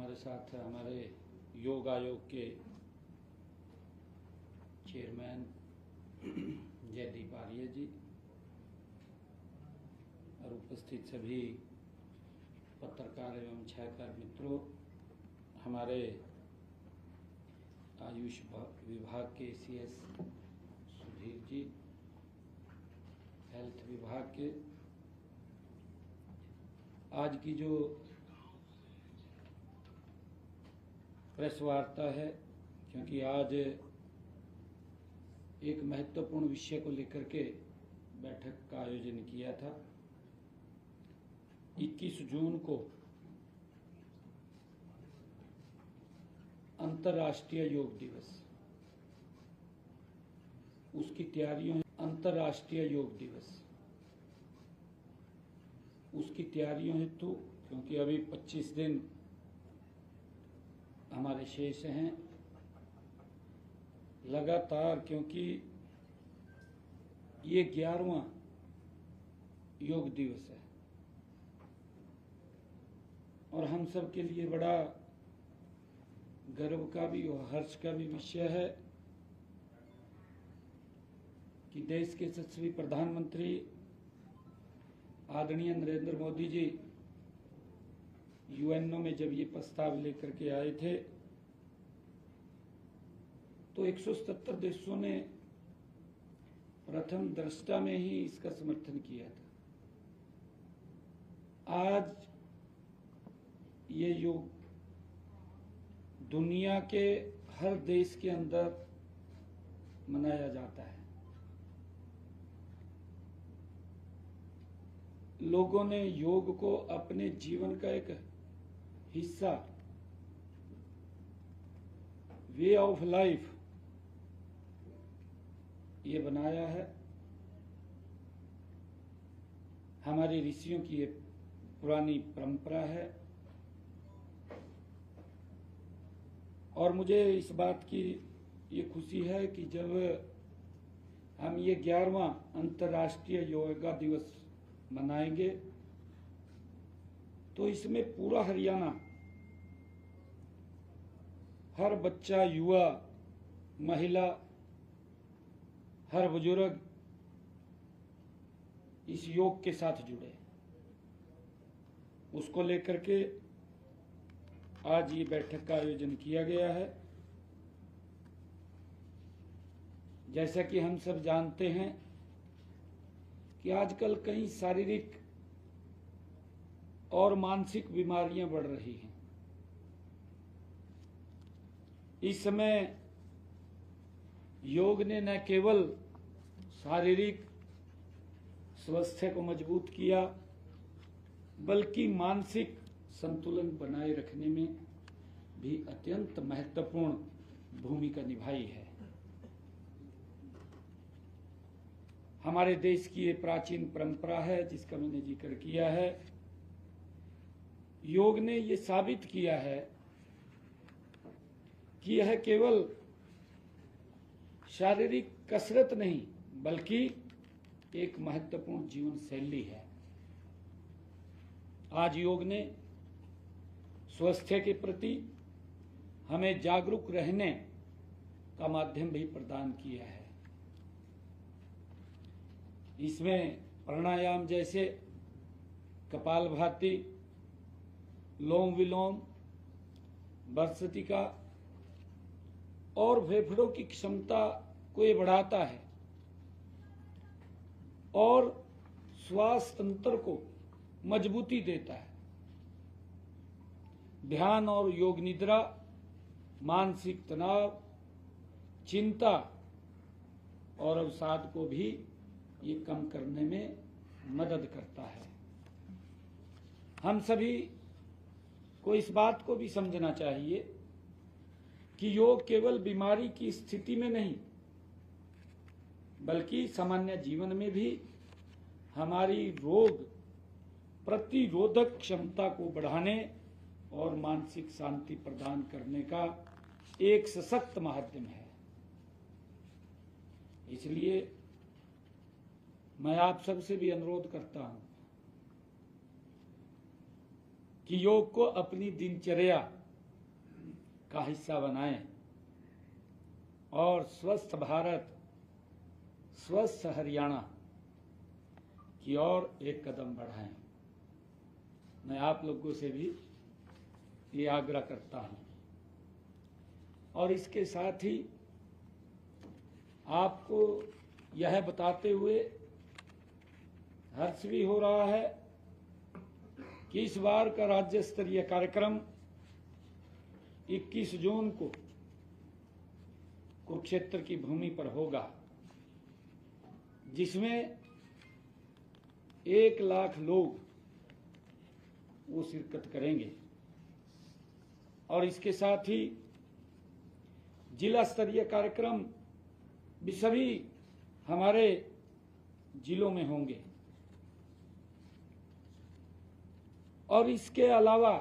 हमारे साथ हमारे योग आयोग के चेयरमैन जयदीप आर्य जी और उपस्थित सभी पत्रकार एवं छायाकार मित्रों, हमारे आयुष विभाग के CS सुधीर जी, हेल्थ विभाग के आज की जो प्रेस वार्ता है, क्योंकि आज एक महत्वपूर्ण विषय को लेकर के बैठक का आयोजन किया था। 21 जून को अंतर्राष्ट्रीय योग दिवस, उसकी तैयारियों अंतर्राष्ट्रीय योग दिवस उसकी तैयारियों हेतु, क्योंकि अभी 25 दिन हमारे शेष हैं लगातार, क्योंकि ये 11वां योग दिवस है और हम सब के लिए बड़ा गर्व का भी और हर्ष का भी विषय है कि देश के यशस्वी प्रधानमंत्री आदरणीय नरेंद्र मोदी जी UNO में जब ये प्रस्ताव लेकर के आए थे तो 177 देशों ने प्रथम दृष्टा में ही इसका समर्थन किया था। आज ये योग दुनिया के हर देश के अंदर मनाया जाता है। लोगों ने योग को अपने जीवन का एक हिस्सा, वे ऑफ लाइफ ये बनाया है। हमारे ऋषियों की ये पुरानी परंपरा है और मुझे इस बात की ये खुशी है कि जब हम ये 11वां अंतर्राष्ट्रीय योगा दिवस मनाएंगे तो इसमें पूरा हरियाणा, हर बच्चा, युवा, महिला, हर बुजुर्ग इस योग के साथ जुड़े। उसको लेकर के आज ये बैठक का आयोजन किया गया है। जैसा कि हम सब जानते हैं कि आजकल कई शारीरिक और मानसिक बीमारियां बढ़ रही हैं। इस समय योग ने न केवल शारीरिक स्वास्थ्य को मजबूत किया, बल्कि मानसिक संतुलन बनाए रखने में भी अत्यंत महत्वपूर्ण भूमिका निभाई है। हमारे देश की ये प्राचीन परंपरा है जिसका मैंने जिक्र किया है। योग ने ये साबित किया है कि यह केवल शारीरिक कसरत नहीं, बल्कि एक महत्वपूर्ण जीवन शैली है। आज योग ने स्वास्थ्य के प्रति हमें जागरूक रहने का माध्यम भी प्रदान किया है। इसमें प्राणायाम जैसे कपालभाति, लोम विलोम, भस्त्रिका और फेफड़ों की क्षमता को ये बढ़ाता है और श्वास तंत्र को मजबूती देता है। ध्यान और योग निद्रा मानसिक तनाव, चिंता और अवसाद को भी ये कम करने में मदद करता है। हम सभी को इस बात को भी समझना चाहिए कि योग केवल बीमारी की स्थिति में नहीं, बल्कि सामान्य जीवन में भी हमारी रोग प्रतिरोधक क्षमता को बढ़ाने और मानसिक शांति प्रदान करने का एक सशक्त माध्यम है। इसलिए मैं आप सबसे भी अनुरोध करता हूं कि योग को अपनी दिनचर्या का हिस्सा बनाएं और स्वस्थ भारत, स्वस्थ हरियाणा की ओर एक कदम बढ़ाएं। मैं आप लोगों से भी ये आग्रह करता हूं और इसके साथ ही आपको यह बताते हुए हर्ष भी हो रहा है कि इस बार का राज्य स्तरीय कार्यक्रम 21 जून को कुरुक्षेत्र की भूमि पर होगा, जिसमें 1 लाख लोग वो शिरकत करेंगे और इसके साथ ही जिला स्तरीय कार्यक्रम भी सभी हमारे जिलों में होंगे और इसके अलावा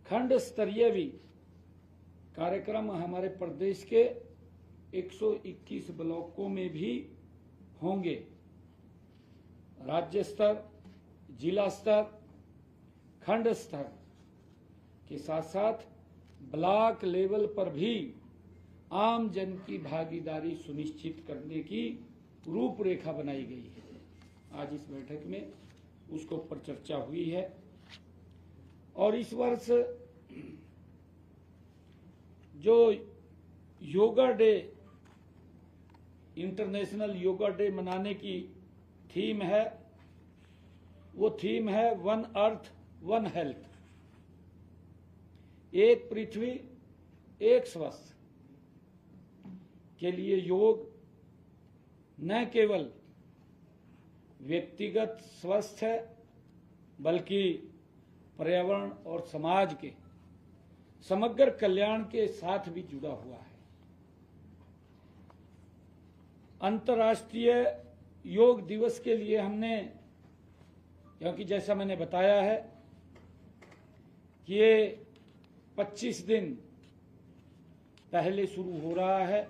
खंड स्तरीय भी कार्यक्रम हमारे प्रदेश के 121 ब्लॉकों में भी होंगे। राज्य स्तर, जिला स्तर, खंड स्तर के साथ साथ ब्लॉक लेवल पर भी आम जन की भागीदारी सुनिश्चित करने की रूपरेखा बनाई गई है। आज इस बैठक में उसके ऊपर चर्चा हुई है और इस वर्ष जो yoga day, international yoga day मनाने की थीम है, वो थीम है वन अर्थ वन हेल्थ, एक पृथ्वी एक स्वास्थ्य के लिए योग न केवल व्यक्तिगत स्वास्थ्य है बल्कि पर्यावरण और समाज के समग्र कल्याण के साथ भी जुड़ा हुआ है। अंतर्राष्ट्रीय योग दिवस के लिए हमने, क्योंकि जैसा मैंने बताया है कि ये 25 दिन पहले शुरू हो रहा है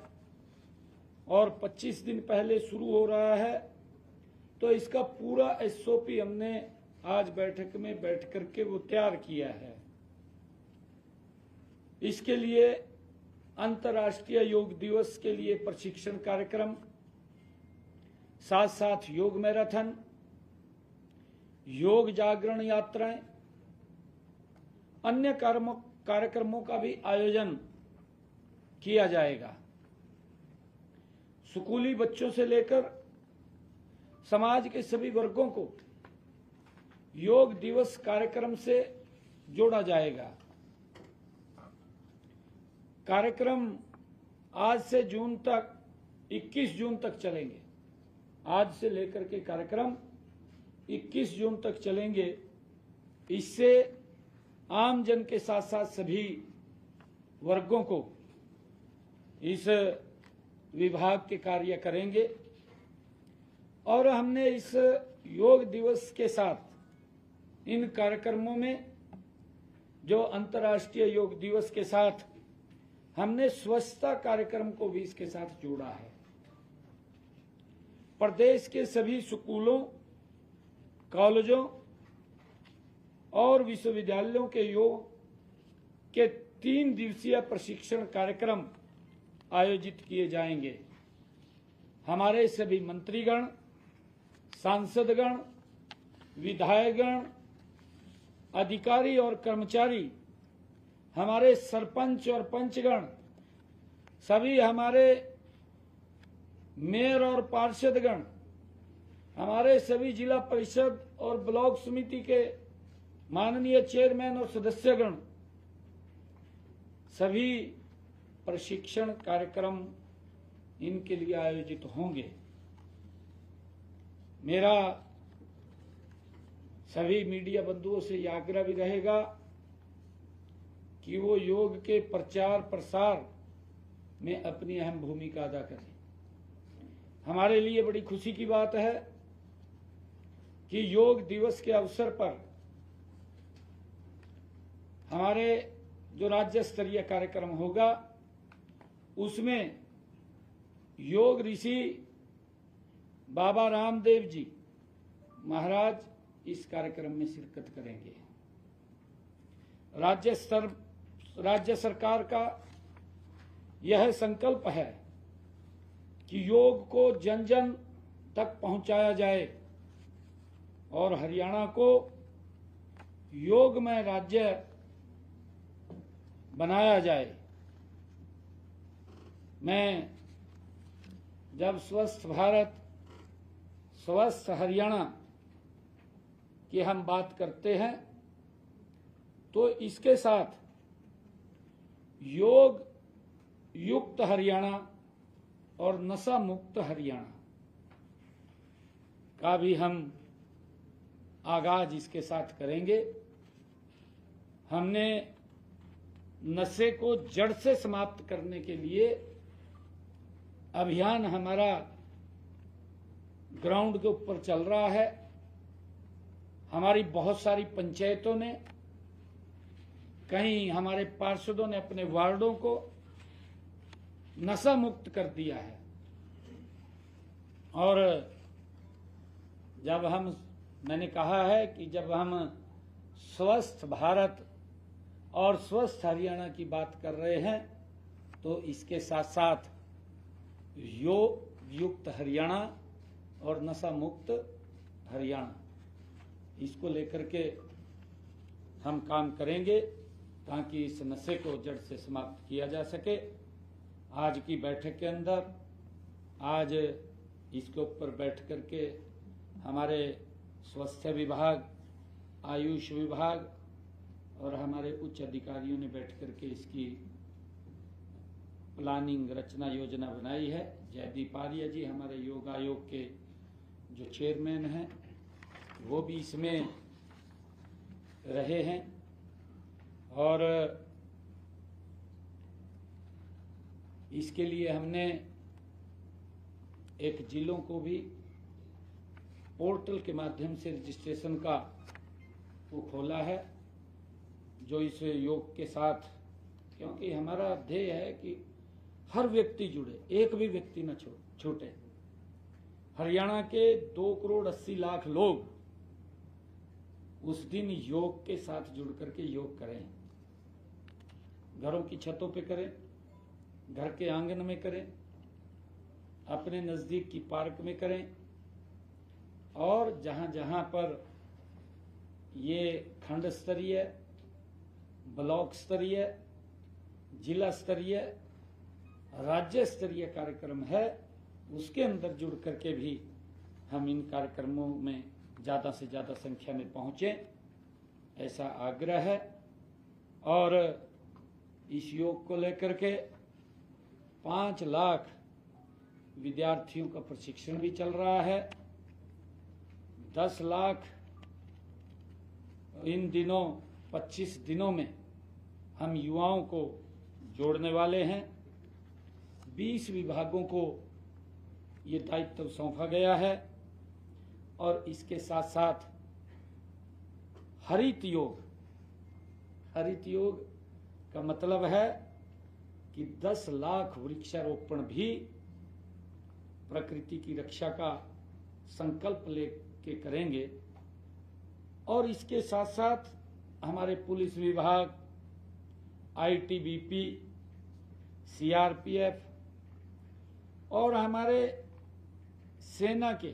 और 25 दिन पहले शुरू हो रहा है तो इसका पूरा एसओपी हमने आज बैठक में बैठ करके वो तैयार किया है। इसके लिए अंतर्राष्ट्रीय योग दिवस के लिए प्रशिक्षण कार्यक्रम, साथ साथ योग मैराथन, योग जागरण यात्राएं, अन्य कार्यक्रमों का भी आयोजन किया जाएगा। स्कूली बच्चों से लेकर समाज के सभी वर्गों को योग दिवस कार्यक्रम से जोड़ा जाएगा। कार्यक्रम आज से जून तक, 21 जून तक चलेंगे। आज से लेकर के कार्यक्रम 21 जून तक चलेंगे। इससे आम जन के साथ साथ सभी वर्गों को इस विभाग के कार्य करेंगे और हमने इस योग दिवस के साथ इन कार्यक्रमों में जो अंतर्राष्ट्रीय योग दिवस के साथ हमने स्वच्छता कार्यक्रम को भी इसके साथ जोड़ा है। प्रदेश के सभी स्कूलों, कॉलेजों और विश्वविद्यालयों के योग के 3 दिवसीय प्रशिक्षण कार्यक्रम आयोजित किए जाएंगे। हमारे सभी मंत्रीगण, सांसदगण, विधायकगण, अधिकारी और कर्मचारी, हमारे सरपंच और पंचगण, सभी हमारे मेयर और पार्षदगण, हमारे सभी जिला परिषद और ब्लॉक समिति के माननीय चेयरमैन और सदस्यगण, सभी प्रशिक्षण कार्यक्रम इनके लिए आयोजित होंगे। मेरा सभी मीडिया बंधुओं से यह आग्रह भी रहेगा कि वो योग के प्रचार प्रसार में अपनी अहम भूमिका अदा करें। हमारे लिए बड़ी खुशी की बात है कि योग दिवस के अवसर पर हमारे जो राज्य स्तरीय कार्यक्रम होगा उसमें योग ऋषि बाबा रामदेव जी महाराज इस कार्यक्रम में शिरकत करेंगे। राज्य स्तर राज्य सरकार का यह संकल्प है कि योग को जन जन तक पहुंचाया जाए और हरियाणा को योगमय राज्य बनाया जाए। मैं जब स्वस्थ भारत स्वस्थ हरियाणा की हम बात करते हैं तो इसके साथ योग युक्त हरियाणा और नशा मुक्त हरियाणा का भी हम आगाज इसके साथ करेंगे। हमने नशे को जड़ से समाप्त करने के लिए अभियान हमारा ग्राउंड के ऊपर चल रहा है। हमारी बहुत सारी पंचायतों ने, कहीं हमारे पार्षदों ने अपने वार्डों को नशा मुक्त कर दिया है। और जब मैंने कहा है कि जब हम स्वस्थ भारत और स्वस्थ हरियाणा की बात कर रहे हैं तो इसके साथ साथ योग युक्त हरियाणा और नशा मुक्त हरियाणा, इसको लेकर के हम काम करेंगे ताकि इस नशे को जड़ से समाप्त किया जा सके। आज की बैठक के अंदर आज इसके ऊपर बैठ करके हमारे स्वास्थ्य विभाग, आयुष विभाग और हमारे उच्च अधिकारियों ने बैठ करके इसकी प्लानिंग रचना योजना बनाई है। जयदीप आर्य जी हमारे योग आयोग के जो चेयरमैन हैं वो भी इसमें रहे हैं और इसके लिए हमने एक जिलों को भी पोर्टल के माध्यम से रजिस्ट्रेशन का वो खोला है जो इस योग के साथ, क्योंकि हमारा ध्येय है कि हर व्यक्ति जुड़े, एक भी व्यक्ति न छूटे। हरियाणा के 2,80,00,000 लोग उस दिन योग के साथ जुड़ करके योग करें। घरों की छतों पे करें, घर के आंगन में करें, अपने नजदीक की पार्क में करें और जहां जहां पर ये खंड स्तरीय, ब्लॉक स्तरीय, जिला स्तरीय, राज्य स्तरीय कार्यक्रम है उसके अंदर जुड़ करके भी हम इन कार्यक्रमों में ज्यादा से ज्यादा संख्या में पहुंचे, ऐसा आग्रह है। और इस योग को लेकर के 5 लाख विद्यार्थियों का प्रशिक्षण भी चल रहा है। 10 लाख इन दिनों 25 दिनों में हम युवाओं को जोड़ने वाले हैं। 20 विभागों को ये दायित्व सौंपा गया है और इसके साथ साथ हरित योग का मतलब है कि 10 लाख वृक्षारोपण भी प्रकृति की रक्षा का संकल्प लेके करेंगे। और इसके साथ साथ हमारे पुलिस विभाग, ITBP, CRPF और हमारे सेना के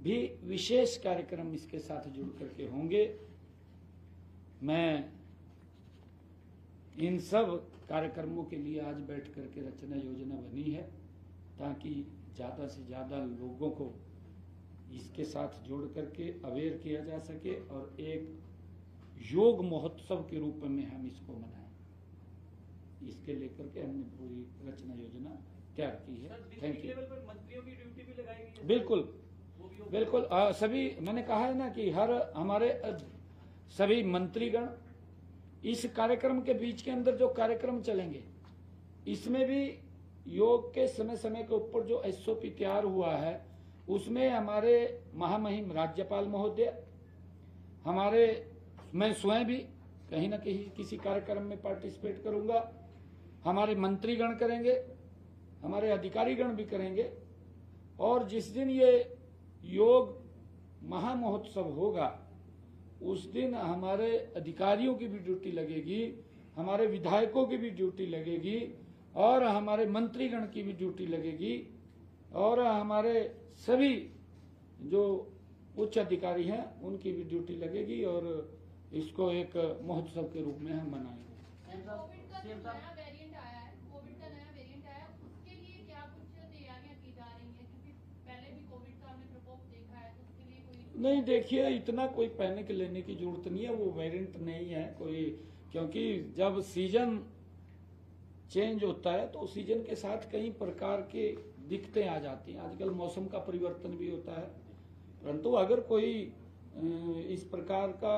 भी विशेष कार्यक्रम इसके साथ जुड़ करके होंगे। मैं इन सब कार्यक्रमों के लिए आज बैठ करके रचना योजना बनी है ताकि ज़्यादा से ज़्यादा लोगों को इसके साथ जोड़ करके अवेयर किया जा सके और एक योग महोत्सव के रूप में हम इसको मनाएं। इसके लेकर के हमने पूरी रचना योजना तैयार की है। Thank you. मंत्रियों की ड्यूटी भी लगाई गई है? बिल्कुल बिल्कुल। सभी, मैंने कहा है ना कि हमारे सभी मंत्रीगण इस कार्यक्रम के बीच के अंदर जो कार्यक्रम चलेंगे इसमें भी योग के समय समय के ऊपर जो SOP तैयार हुआ है उसमें हमारे महामहिम राज्यपाल महोदय, मैं स्वयं भी कहीं ना कहीं किसी कार्यक्रम में पार्टिसिपेट करूंगा, हमारे मंत्रीगण करेंगे, हमारे अधिकारीगण भी करेंगे। और जिस दिन ये योग महामहोत्सव होगा उस दिन हमारे अधिकारियों की भी ड्यूटी लगेगी हमारे विधायकों की भी ड्यूटी लगेगी और हमारे मंत्रीगण की भी ड्यूटी लगेगी और हमारे सभी जो उच्च अधिकारी हैं उनकी भी ड्यूटी लगेगी और इसको एक महोत्सव के रूप में हम मनाएंगे। कोविड का जो नया वेरिएंट आया है, कोविड का नया वेरिएंट आया है, उसके लिए क्या कुछ तैयारियां की जा रही हैं? क्योंकि पहले भी कोविड का हमने प्रकोप देखा है, तो उसके लिए कोई नहीं, देखिए इतना कोई पैनिक लेने की जरूरत नहीं है, वो वेरिएंट नहीं है कोई, क्योंकि जब सीजन चेंज होता है तो सीजन के साथ कई प्रकार के दिक्कतें आ जाती हैं। आजकल मौसम का परिवर्तन भी होता है, परंतु अगर कोई इस प्रकार का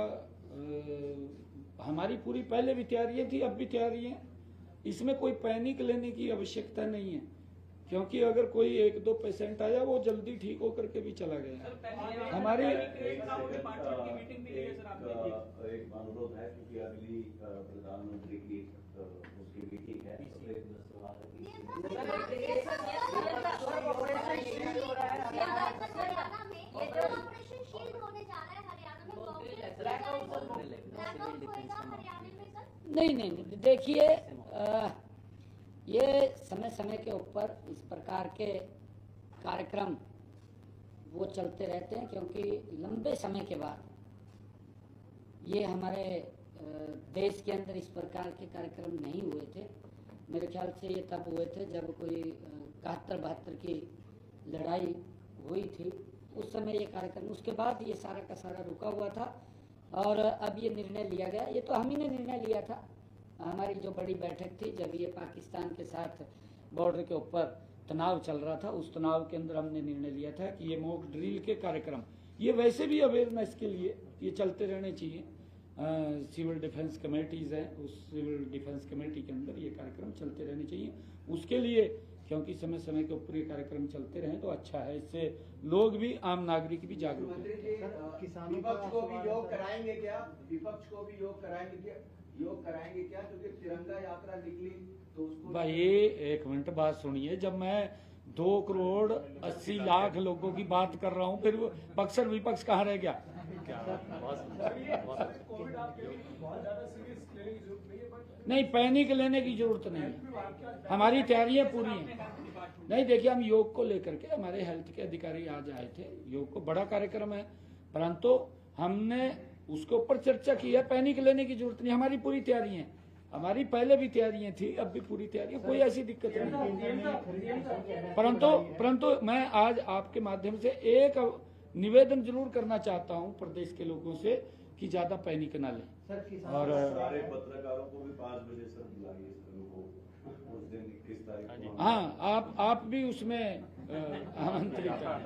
हमारी पूरी पहले भी तैयारियां थी, अब भी तैयारी है, इसमें कोई पैनिक लेने की आवश्यकता नहीं है, क्योंकि अगर कोई 1-2 पेशेंट आया वो जल्दी ठीक होकर के भी चला गया। हमारी एक अनुरोध है क्योंकि अगली प्रधानमंत्री की उसकी मीटिंग है, नहीं, देखिए ये समय समय के ऊपर इस प्रकार के कार्यक्रम वो चलते रहते हैं, क्योंकि लंबे समय के बाद ये हमारे देश के अंदर इस प्रकार के कार्यक्रम नहीं हुए थे। मेरे ख्याल से ये तब हुए थे जब कोई 71-72 की लड़ाई हुई थी, उस समय ये कार्यक्रम, उसके बाद ये सारा का सारा रुका हुआ था और अब ये निर्णय लिया गया। ये तो हम ही ने निर्णय लिया था, हमारी जो बड़ी बैठक थी जब ये पाकिस्तान के साथ बॉर्डर के ऊपर तनाव चल रहा था, उस तनाव के अंदर हमने निर्णय लिया था कि ये मॉक ड्रिल के कार्यक्रम ये वैसे भी अवेयरनेस के लिए ये चलते रहने चाहिए। सिविल डिफेंस कमेटीज हैं, उस सिविल डिफेंस कमेटी के अंदर ये कार्यक्रम चलते रहने चाहिए उसके लिए, क्योंकि समय समय के ऊपर ये कार्यक्रम चलते रहें तो अच्छा है, इससे लोग भी, आम नागरिक भी जागरूक हैं। विपक्ष को भी योग कराएंगे क्या? विपक्ष को भी योग कराएंगे क्या? क्योंकि तिरंगा यात्रा निकली तो उसको भाई एक मिनट बात सुनिए, जब मैं 2 करोड़ 80 लाख लोगों की बात कर रहा हूँ, फिर पक्ष और विपक्ष कहाँ रह गया? कोविड आपके लिए बहुत ज्यादा सीरियस लेने की जरूरत नहीं है, बट नहीं, पैनिक लेने की जरूरत नहीं है, हमारी तैयारियां पूरी हैं। नहीं, देखिए हम योग को लेकर के, हमारे हेल्थ के अधिकारी आज आए थे, योग को बड़ा कार्यक्रम है, परंतु हमने उसके ऊपर चर्चा की है। पैनिक लेने की जरूरत नहीं, हमारी पूरी तैयारी है, हमारी पहले भी तैयारियां थी, अब भी पूरी तैयारी, कोई ऐसी दिक्कत नहीं। परंतु मैं आज आपके माध्यम से एक निवेदन जरूर करना चाहता हूं प्रदेश के लोगों से कि ज्यादा पैनिक ना लें। और सारे पत्रकारों को भी 5 बजे सर बुलाइए उस दिन 21 तारीख को। हाँ, आप भी उसमें आमंत्रित हैं।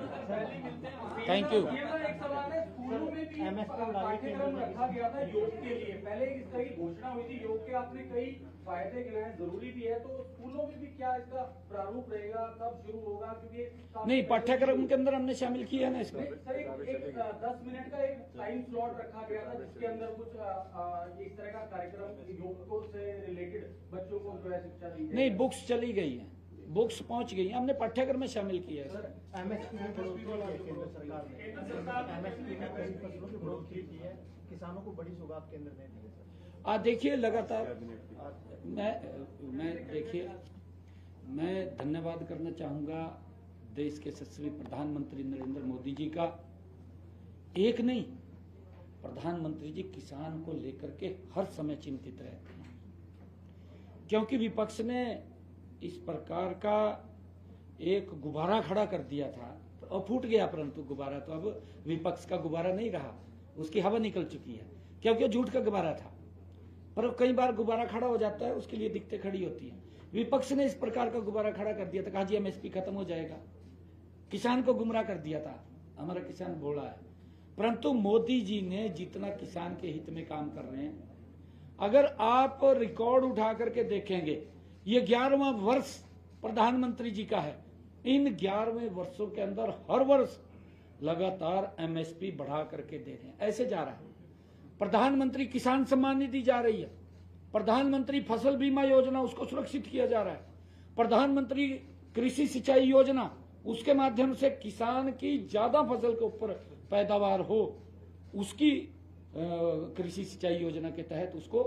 Thank you. एक सवाल है, स्कूलों में भी पाठ्यक्रम रखा गया था योग के लिए, पहले इसका की घोषणा हुई थी, योग के आपने कई फायदे गिनाए, जरूरी भी है, तो स्कूलों में भी क्या इसका प्रारूप रहेगा, कब शुरू होगा? क्योंकि नहीं, पाठ्यक्रम के अंदर हमने शामिल किया है ना इसको। सर एक 10 मिनट का एक टाइम स्लॉट रखा गया था जिसके अंदर कुछ इस तरह का कार्यक्रम योग को से रिलेटेड बच्चों को जो है शिक्षा दी जाए। नहीं, बुक्स चली गई हैं, बुक्स पहुंच गई हैं, हमने पाठ्यक्रम में शामिल किया है। एमएसपी में बढ़ोतरी केंद्र सरकार ने एमएसपी में कई फसलों की बढ़ोतरी की है, किसानों को बड़ी सौगात केंद्र ने दी है सर। आज देखिए लगातार मैं देखिए मैं धन्यवाद करना चाहूंगा देश के यशस्वी प्रधानमंत्री नरेंद्र मोदी जी का। एक नहीं, प्रधानमंत्री जी किसान को लेकर के हर समय चिंतित रहते हैं, क्योंकि विपक्ष ने इस प्रकार का एक गुब्बारा खड़ा कर दिया था तो अब फूट गया, परंतु गुब्बारा तो अब विपक्ष का गुब्बारा नहीं रहा, उसकी हवा निकल चुकी है, क्योंकि झूठ का गुब्बारा था। पर कई बार गुब्बारा खड़ा हो जाता है, उसके लिए दिक्कतें खड़ी होती हैं। विपक्ष ने इस प्रकार का गुब्बारा खड़ा कर दिया था, कहा जी एमएसपी खत्म हो जाएगा, किसान को गुमराह कर दिया था, हमारा किसान भोला है। परंतु मोदी जी ने जितना किसान के हित में काम कर रहे हैं, अगर आप रिकॉर्ड उठा करके देखेंगे, ये 11वां वर्ष प्रधानमंत्री जी का है, इन 11वें वर्षों के अंदर हर वर्ष लगातार एमएसपी बढ़ा करके दे रहे हैं, ऐसे जा रहा है। प्रधानमंत्री किसान सम्मान निधि जा रही है, प्रधानमंत्री फसल बीमा योजना उसको सुरक्षित किया जा रहा है, प्रधानमंत्री कृषि सिंचाई योजना, उसके माध्यम से किसान की ज्यादा फसल के ऊपर पैदावार हो, उसकी कृषि सिंचाई योजना के तहत उसको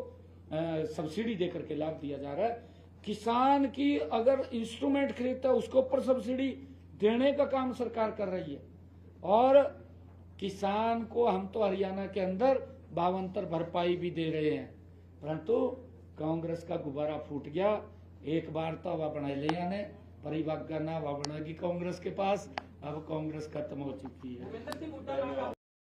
सब्सिडी दे करके लाभ दिया जा रहा है। किसान की अगर इंस्ट्रूमेंट खरीदता है उसके ऊपर सब्सिडी देने का काम सरकार कर रही है। और किसान को हम तो हरियाणा के अंदर 52 भरपाई भी दे रहे हैं, परंतु कांग्रेस का गुब्बारा फूट गया। एक बार तो हवा बना लिया ने परिवार का ना हवा बना की कांग्रेस के पास, अब कांग्रेस खत्म हो चुकी है।